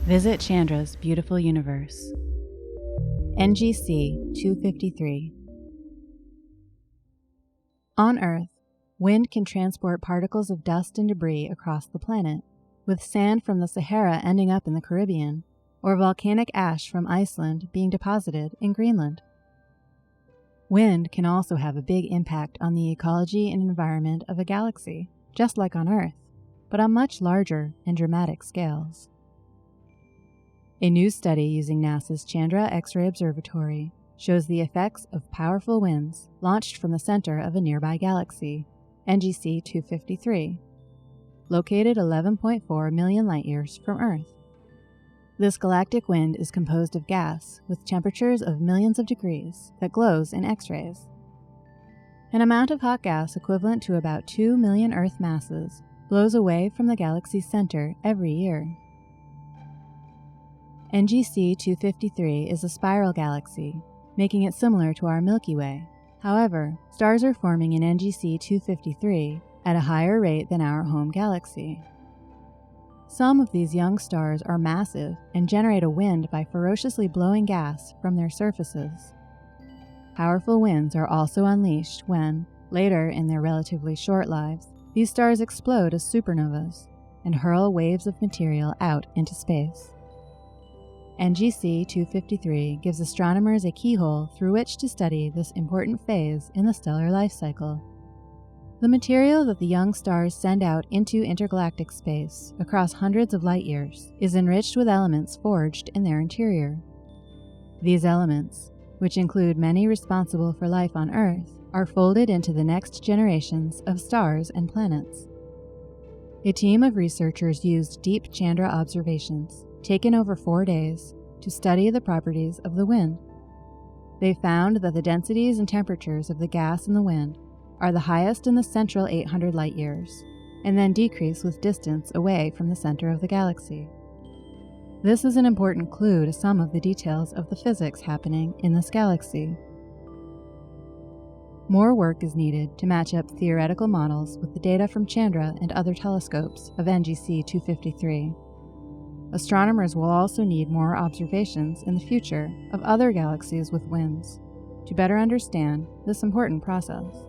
Visit Chandra's beautiful universe. NGC 253. On Earth, wind can transport particles of dust and debris across the planet, with sand from the Sahara ending up in the Caribbean, or volcanic ash from Iceland being deposited in Greenland. Wind can also have a big impact on the ecology and environment of a galaxy, just like on Earth, but on much larger and dramatic scales. A new study using NASA's Chandra X-ray Observatory shows the effects of powerful winds launched from the center of a nearby galaxy, NGC 253, located 11.4 million light-years from Earth. This galactic wind is composed of gas with temperatures of millions of degrees that glows in X-rays. An amount of hot gas equivalent to about 2 million Earth masses blows away from the galaxy's center every year. NGC 253 is a spiral galaxy, making it similar to our Milky Way. However, stars are forming in NGC 253 at a higher rate than our home galaxy. Some of these young stars are massive and generate a wind by ferociously blowing gas from their surfaces. Powerful winds are also unleashed when, later in their relatively short lives, these stars explode as supernovas and hurl waves of material out into space. NGC 253 gives astronomers a keyhole through which to study this important phase in the stellar life cycle. The material that the young stars send out into intergalactic space across hundreds of light years is enriched with elements forged in their interior. These elements, which include many responsible for life on Earth, are folded into the next generations of stars and planets. A team of researchers used deep Chandra observations, taken over 4 days, to study the properties of the wind. They found that the densities and temperatures of the gas in the wind are the highest in the central 800 light-years, and then decrease with distance away from the center of the galaxy. This is an important clue to some of the details of the physics happening in this galaxy. More work is needed to match up theoretical models with the data from Chandra and other telescopes of NGC 253. Astronomers will also need more observations in the future of other galaxies with winds to better understand this important process.